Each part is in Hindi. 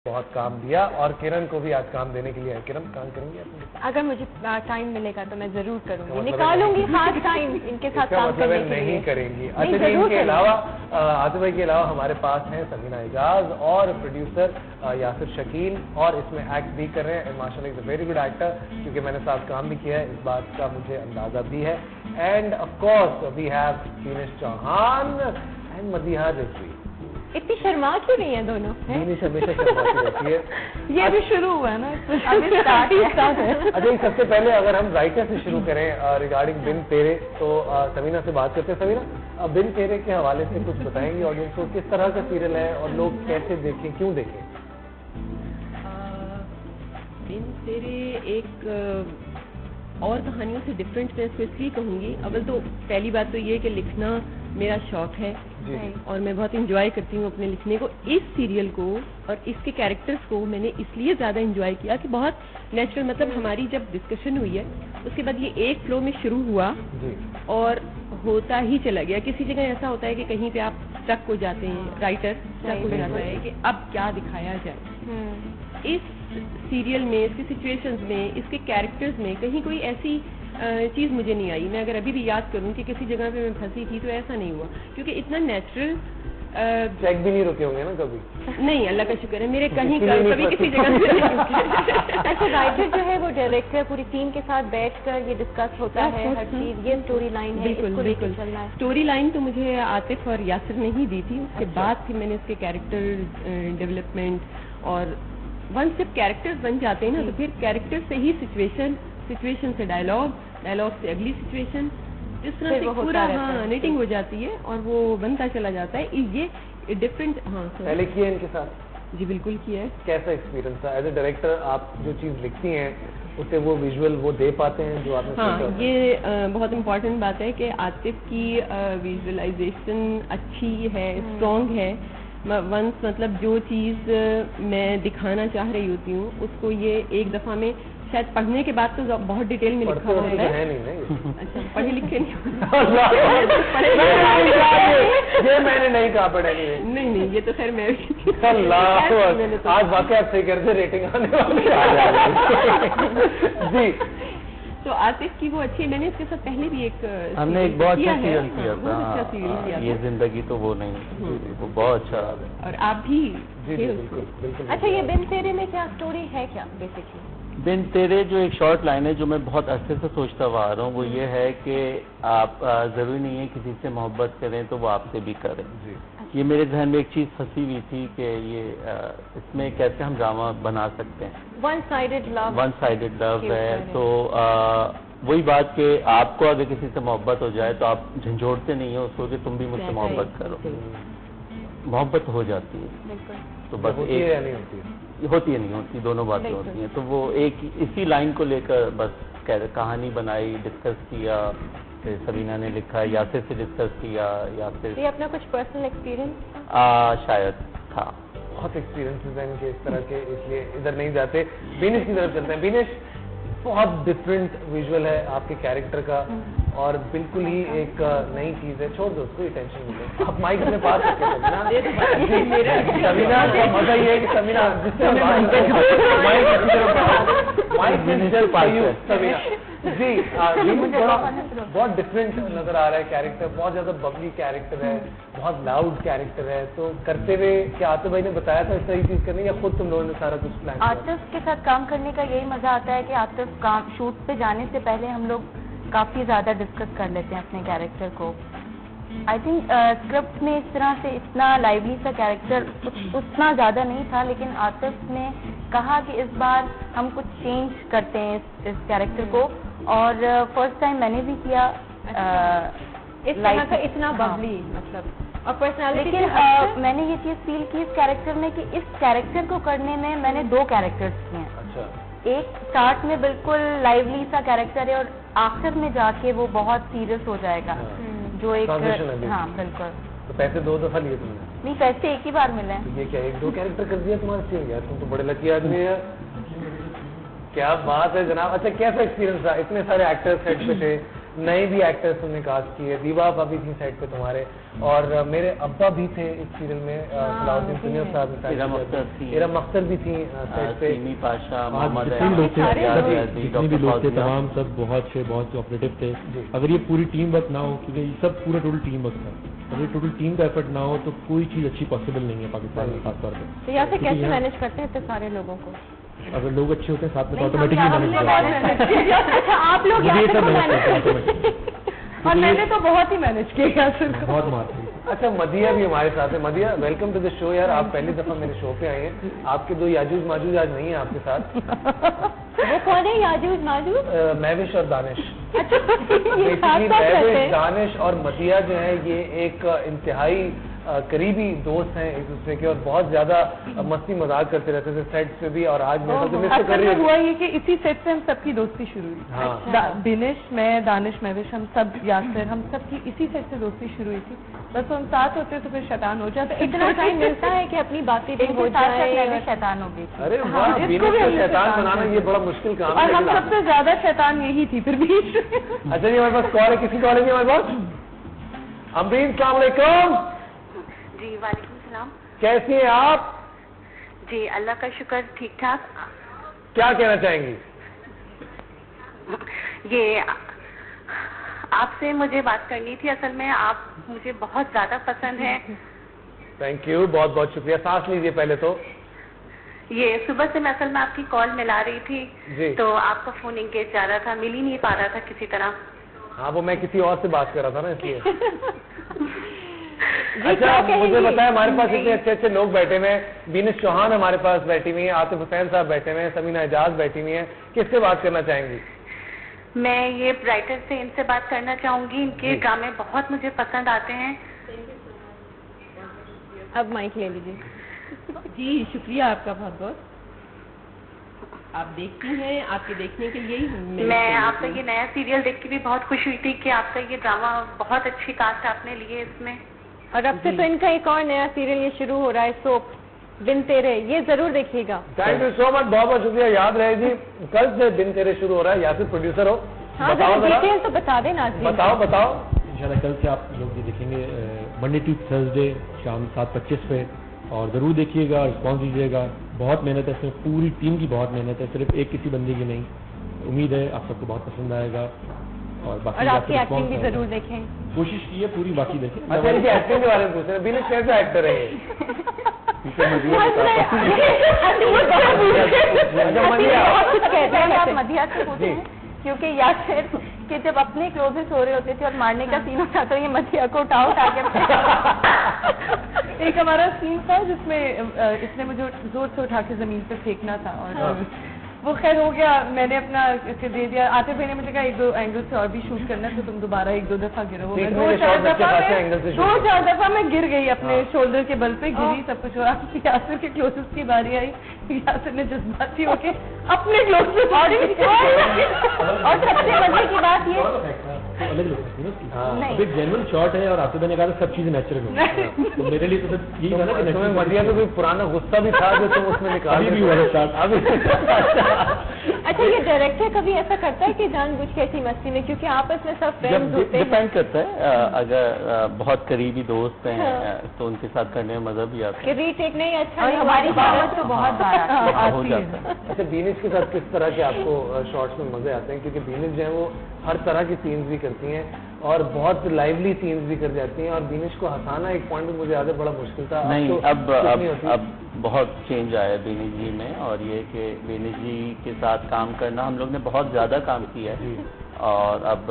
बहुत काम दिया और किरण को भी आज काम देने के लिए है। किरण काम करेंगे अगर मुझे टाइम मिलेगा तो मैं जरूर करूंगी, निकालूंगी खास टाइम इनके साथ काम करने के लिए। नहीं करेंगी। अच्छा, इनके अलावा आतिफ भाई के अलावा हमारे पास हैं समीना एजाज और प्रोड्यूसर यासिर शकील, और इसमें एक्ट भी कर रहे हैं। माशाल्लाह is a very good actor, क्योंकि मैंने साथ काम भी किया है, इस बात का मुझे अंदाजा भी है। And of course we have Beenish Chauhan and Madiha Rizvi. इतनी शर्मा क्यों नहीं है दोनों? बीनिश हमेशा शर्माती रहती है। ये भी शुरू हुआ है ना, अभी स्टार्ट है। अच्छा, सबसे पहले अगर हम राइटर से शुरू करें रिगार्डिंग बिन तेरे, तो समीना से बात करते हैं। समीना, बिन तेरे के हवाले से कुछ बताएंगे ऑडियंस को, किस तरह का सीरियल है और लोग कैसे देखें, क्यों देखें? बिन तेरे एक और कहानियों से डिफरेंट मैं इसको इसलिए कहूँगी। अव्वल तो पहली बात तो ये है कि लिखना मेरा शौक है और मैं बहुत इंजॉय करती हूँ अपने लिखने को। इस सीरियल को और इसके कैरेक्टर्स को मैंने इसलिए ज़्यादा इंजॉय किया कि बहुत नेचुरल, मतलब हमारी जब डिस्कशन हुई है उसके बाद ये एक फ्लो में शुरू हुआ और होता ही चला गया। किसी जगह ऐसा होता है कि कहीं पे आप स्टक हो जाते हैं, राइटर स्टक हो जाता है कि अब क्या दिखाया जाए। इस सीरियल में, इसके सिचुएशंस में, इसके कैरेक्टर्स में कहीं कोई ऐसी चीज़ मुझे नहीं आई। मैं अगर अभी भी याद करूं कि किसी जगह पे मैं फंसी थी तो ऐसा नहीं हुआ, क्योंकि इतना नेचुरल। चेक भी नहीं रुके होंगे ना कभी? नहीं, अल्लाह का शुक्र है, मेरे कहीं कभी किसी जगह से नहीं रुके। अच्छा, राइटर जो है वो डायरेक्टर पूरी टीम के साथ बैठकर ये डिस्कस होता है हर चीज, ये स्टोरी लाइन है, इसको लेकर चलना है। स्टोरी लाइन तो मुझे आतिफ और यासिर ने ही दी थी, उसके बाद फिर मैंने इसके कैरेक्टर डेवलपमेंट, और वन सिर्फ कैरेक्टर्स बन जाते हैं ना तो फिर कैरेक्टर से ही सिचुएशन से डायलॉग से अगली सिचुएशन, इस तरह से पूरा नेटिंग हो जाती है और वो बनता चला जाता है। ये डिफरेंट। पहले किया इनके साथ? जी बिल्कुल किया है। कैसा एक्सपीरियंस था? एज ए डायरेक्टर आप जो चीज़ लिखती हैं उसे वो विजुअल वो दे पाते हैं जो आपने? हाँ, ये बहुत इम्पोर्टेंट बात है कि आतिफ की विजुअलाइजेशन अच्छी है, स्ट्रॉन्ग है। वंस मतलब जो चीज़ मैं दिखाना चाह रही होती हूँ उसको ये एक दफ़ा में, शायद पढ़ने के बाद तो बहुत डिटेल में लिखा हुआ होता है। अच्छा, पढ़े लिखे नहीं ये मैंने नहीं कहा पढ़े नहीं, ये तो खैर मैं आज वाकई आप सही करते, रेटिंग आने वाली। जी, तो आतिफ की वो अच्छी, मैंने इसके साथ पहले भी हमने एक बहुत अच्छा सीरियल किया था। अच्छा सीरियल किया, ये जिंदगी तो वो नहीं, वो बहुत अच्छा रहा है। और आप भी थे उसको। अच्छा, ये बिन तेरे में क्या स्टोरी है, क्या बेसिकली? बिन तेरे जो एक शॉर्ट लाइन है जो मैं बहुत अरसे से सोचता हुआ आ रहा हूँ, वो ये है कि आप जरूरी नहीं है किसी से मोहब्बत करें तो वो आपसे भी करें। ये मेरे जहन में एक चीज फंसी हुई थी कि ये इसमें कैसे हम ड्रामा बना सकते हैं। वन साइडेड लव है। तो वही बात कि आपको अगर किसी से मोहब्बत हो जाए तो आप झंझोड़ते नहीं हो उसको कि तुम भी मुझसे मोहब्बत करो। मोहब्बत हो जाती है तो बस होती है नहीं होती, दोनों बातें होती हैं। तो वो एक इसी लाइन को लेकर बस कहानी बनाई, डिस्कस किया, समीना ने लिखा, यासिर से डिस्कस किया। यासिर, ये अपना कुछ पर्सनल एक्सपीरियंस शायद था। बहुत एक्सपीरियंसेस हैं इनके इस तरह के, इसलिए इधर नहीं जाते। बीनिश की तरफ चलते हैं। बीनिश, बहुत डिफरेंट विजुअल है आपके कैरेक्टर का और बिल्कुल ही एक नई चीज है। छोड़ दो उसको, ही टेंशन मिले। आप माइक अपने पास रखें समीना। मजा ये है कि समीना जिससे समीना जी, बहुत डिफरेंट नजर आ रहा है कैरेक्टर, बहुत ज्यादा बबली कैरेक्टर है, बहुत लाउड कैरेक्टर है। तो करते हुए क्या आतिफ भाई ने बताया था सही चीज करने, या खुद तुम लोगों ने सारा कुछ प्लान? आतिफ के साथ काम करने का यही मजा आता है कि आतिफ काम शूट पे जाने से पहले हम लोग काफी ज्यादा डिस्कस कर लेते हैं अपने कैरेक्टर को। आई थिंक स्क्रिप्ट में इस तरह से इतना लाइवली सा कैरेक्टर उतना ज्यादा नहीं था, लेकिन आतिफ ने कहा कि इस बार हम कुछ चेंज करते हैं इस कैरेक्टर को, और फर्स्ट टाइम मैंने भी किया इस तरह का इतना बबली मतलब और पर्सनालिटी। लेकिन मैंने ये चीज फील की इस कैरेक्टर में कि इस कैरेक्टर को करने में मैंने दो कैरेक्टर्स किए हैं। अच्छा। एक स्टार्ट में बिल्कुल लाइवली सा कैरेक्टर है और आखिर में जाके वो बहुत सीरियस हो जाएगा, जो एक हाँ बिल्कुल। तो पैसे 2 दफा लिए तुमने? नहीं, पैसे एक ही बार मिले हैं। तो ये क्या 1-2 कैरेक्टर कर दिया तुम्हारे सीन? यार तुम तो बड़े लकी आदमी है, क्या बात है जनाब। अच्छा, कैसा एक्सपीरियंस था? इतने सारे एक्टर्स सेट पे थे, नए भी एक्टर्स तुमने कास्ट किए, दीवा भाभी थी सेट पे तुम्हारे, और मेरे अब्बा भी थे इस सीरियल में, सलाउद्दीन सुनील साहब ने, इरम अख्तर भी थी सेट पे, पाशा, जितने भी लोग थे तमाम सब बहुत ऑपरेटिव थे। अगर ये पूरी टीम वर्क ना हो, क्योंकि ये सब पूरा टोटल टीम वर्क था, अगर ये टोटल टीम का एफर्ट ना हो तो कोई चीज़ अच्छी पॉसिबल नहीं है पाकिस्तान में खासतौर पर। तो यहाँ से कैसे मैनेज करते हैं इतने सारे लोगों को? अगर लोग अच्छे होते हैं साथ में तो ऑटोमेटिकली मैनेज अच्छा, आप लोग यहाँ से मैनेज और मैंने तो बहुत ही मैनेज किया, बहुत मारते। अच्छा, मदिया भी हमारे साथ है। मदिया, वेलकम टू द शो यार, आप पहली दफा मेरे शो पे आए हैं। आपके दो याजूज माजूज आज नहीं है आपके साथ। वो कौन है याजूज माजूज? महविश और दानिश। अच्छा, महविश, दानिश और मदिया जो है ये एक इंतहाई करीबी दोस्त हैं एक दूसरे के, और बहुत ज्यादा मस्ती मजाक करते रहते थे सेट पे भी, और आज मैं तो मिस कर रही हूँ। हुआ ये कि इसी सेट से हम सबकी दोस्ती शुरू हुई। हाँ। दिनेश, मैं, दानिश, महविश, हम सब, यासिर, हम सबकी इसी सेट से दोस्ती शुरू हुई थी। बस हम साथ होते तो फिर शैतान हो जाते। इतना टाइम मिलता है कि अपनी बातें भी हो जाए, शैतान हो गई। अरे वाह, बिनेश को शैतान बनाना ये बड़ा मुश्किल काम है। और हम सबसे ज्यादा शैतान यही थी फिर भी। अच्छा जी, हमारे पास कॉल है, किसी कॉल है हमारे पास? अमरीन, अस्सलाम वालेकुम। जी वालेकुम सलाम। कैसी हैं आप? जी अल्लाह का शुक्र, ठीक ठाक। क्या कहना चाहेंगी? ये आपसे मुझे बात करनी थी, असल में आप मुझे बहुत ज्यादा पसंद है। थैंक यू, बहुत बहुत शुक्रिया। सांस लीजिए पहले तो। ये सुबह से मैं असल में आपकी कॉल मिला रही थी जी। तो आपका फोन इंगेज जा रहा था, मिल ही नहीं पा रहा था किसी तरह। हाँ, वो मैं किसी और से बात कर रहा था ना, इसलिए। अच्छा, मुझे बताया, हमारे पास इतने अच्छे अच्छे लोग बैठे हुए हैं। बीनिश चौहान हमारे पास बैठी हुई है, आतिफ हुसैन साहब बैठे हुए हैं, समीना एजाज बैठी हुई हैं। किससे बात करना चाहेंगी? मैं ये राइटर से, इनसे बात करना चाहूंगी। इनके ड्रामे बहुत मुझे पसंद आते हैं। अब माइक ले लीजिए। जी शुक्रिया आपका बहुत बहुत। आप देखती हैं, आपके देखने के लिए ही मैं आपका ये नया सीरियल देख के भी बहुत खुश हुई थी कि आपका ये ड्रामा बहुत अच्छी कास्ट आपने ली है इसमें। और अब से तो इनका एक और नया सीरियल ये शुरू हो रहा है, सोप दिन तेरे, ये जरूर देखिएगा। थैंक यू सो मच, बहुत बहुत शुक्रिया। याद रहेगी, कल से दिन तेरे शुरू हो रहा है। या फिर प्रोड्यूसर हो, हाँ, बताओ जरा। डिटेल तो बता देना। बताओ। इंशाल्लाह कल से आप लोग ये देखेंगे, मंडे टू थर्सडे शाम 7:25 पे, और ज़रूर देखिएगा, रिस्पॉन्स दीजिएगा। बहुत मेहनत है इसमें, पूरी टीम की बहुत मेहनत है, सिर्फ एक किसी बंदे की नहीं। उम्मीद है आप सबको बहुत पसंद आएगा, और बाकी और आपकी एक्टिंग भी जरूर देखें। कोशिश की है पूरी, बाकी देखें। अच्छा, इनकी एक्टिंग के बारे में पूछ रहे हैं, बीनिश कैसे एक्टर है ये? आप मदिया से पूछें, क्योंकि यासिर कि जब अपने क्लोजेस हो रहे होते थे और मारने का सीन होता तो ये मदिया को उठा के एक हमारा सीन था जिसमें इसने मुझे जोर से उठा के जमीन पे फेंकना था, और वो खैर हो गया, मैंने अपना दे दिया। आते भाई ने मुझे कहा 1-2 एंगल से और भी शूट करना है, तो तुम दोबारा 1-2 दफा गिरो। 2-4 दफा मैं गिर गई, अपने शोल्डर के बल पे गिरी, सब कुछ हो रहा। यासिर के क्लोजेस की बारी आई, यासिर ने जज्बाती होके अपने क्लोज पे और सबसे मजे की बात ये अलग अब एक जेन्युइन शॉट है, और आसिफ ने कहा सब चीजें नेचुरल हो, तो मेरे लिए तो यही था ना कि तुम्हें मदिया तो कोई पुराना गुस्सा भी था जो तुम उसमें निकाल भी हुआ। अच्छा, ये डायरेक्टर कभी ऐसा करता है कि जानबूझ के ऐसी मस्ती में, क्योंकि आपस में सब फ्रेंड्स होते हैं? डिपेंड करता है, अगर बहुत करीबी दोस्त हैं तो उनके साथ करने में मजा भी आता है। रीटेक नहीं अच्छा, और हमारी बात तो बहुत बार हो जाता है। अच्छा, बीनिश के साथ किस तरह के आपको शॉट्स में मजे आते हैं? क्योंकि बीनिश जो है वो हर तरह की सीन्स भी करती हैं और बहुत लाइवली सीन्स भी कर जाती हैं, और बीनिश को हंसाना एक पॉइंट में मुझे याद है बड़ा मुश्किल था। नहीं, अब बहुत चेंज आया है बीनिश जी में, और ये कि बीनिश जी के साथ काम करना, हम लोग ने बहुत ज्यादा काम किया है, और अब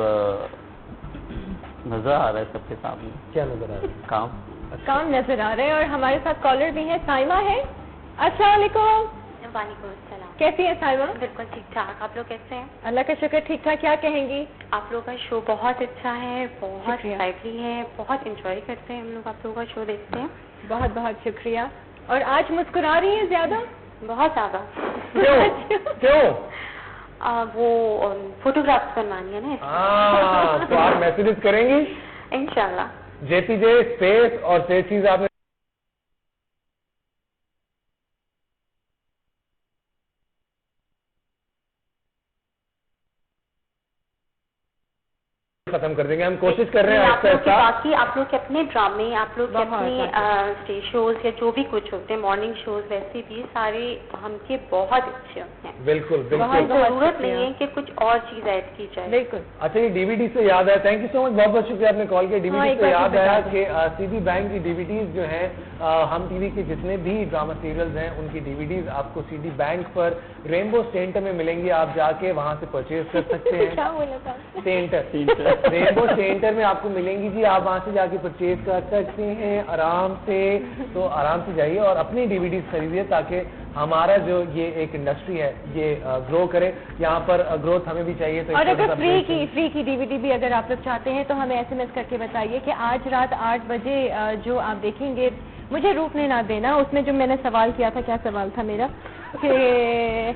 नजर आ रहा है सबके सामने। क्या नजर आ रहा है? काम नजर आ रहे हैं। और हमारे साथ कॉलर भी है, साइमा है। अस्सलाम वालेकुम। वालेकुम अस्सलाम। कैसी है साइमा? बिल्कुल ठीक ठाक, आप लोग कैसे हैं? अल्लाह का शुक्र, ठीक ठाक। क्या कहेंगी? आप लोगों का शो बहुत अच्छा है, बहुत लाइवली है, बहुत इंजॉय करते हैं हम लोग, आप लोगों का शो देखते हैं। बहुत बहुत शुक्रिया। और आज मुस्कुरा रही हैं ज्यादा? बहुत ज्यादा। क्यों? वो फोटोग्राफ्स बनवानी है ना, तो आप मैसेजेस करेंगी इंशाल्लाह। JPJ स्पेस और से चीज आपने खत्म कर देंगे, हम कोशिश कर रहे हैं आप लोग के बाकी आप लोग के अपने ड्रामे, आप लोग के अपने स्टेज शोज या जो भी कुछ होते हैं, मॉर्निंग शोज, वैसे भी सारे हमके बहुत अच्छे होते हैं। बिल्कुल बिल्कुल, जरूरत नहीं है कि कुछ और चीज ऐड की जाए। बिल्कुल। अच्छा, ये डीवीडी से याद है, थैंक यू सो मच, बहुत बहुत शुक्रिया आपने कॉल किया। डीवीडी से याद आया कि सीबी बैंक की डीवीडीज जो हैं, हम टीवी के जितने भी ड्रामा सीरियल्स हैं उनकी डीवीडीज आपको सीडी बैंक पर रेनबो सेंटर में मिलेंगी, आप जाके वहां से परचेज कर सकते हैं। क्या बोला था? सेंटर रेनबो सेंटर में आपको मिलेंगी जी, आप वहां से जाके परचेज कर सकते हैं आराम से। तो आराम से जाइए और अपनी डीवीडीज खरीदिए ताकि हमारा जो ये एक इंडस्ट्री है ये ग्रो करे। यहाँ पर ग्रोथ हमें भी चाहिए। तो और अगर फ्री की डीवीडी भी अगर आप लोग चाहते हैं तो हमें SMS करके बताइए कि आज रात 8 बजे जो आप देखेंगे मुझे रूठने ना देना, उसमें जो मैंने सवाल किया था, क्या सवाल था मेरा कि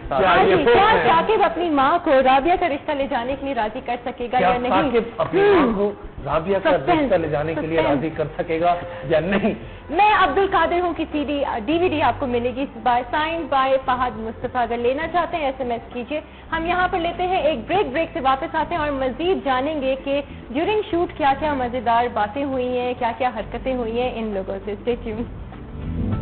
क्या साकिब अपनी माँ को राबिया का रिश्ता ले जाने के लिए राजी कर सकेगा या नहीं? अपनी माँ को राबिया का रिश्ता ले जाने के लिए राजी कर सकेगा या नहीं? मैं अब्दुल कादिर हूँ की DVD आपको मिलेगी साइन बाय फहद मुस्तफा। अगर लेना चाहते हैं SMS कीजिए। हम यहाँ पर लेते हैं एक ब्रेक से वापस आते हैं और मजीद जानेंगे कि ड्यूरिंग शूट क्या क्या मजेदार बातें हुई हैं, क्या क्या हरकतें हुई हैं इन लोगों से। Stay tuned.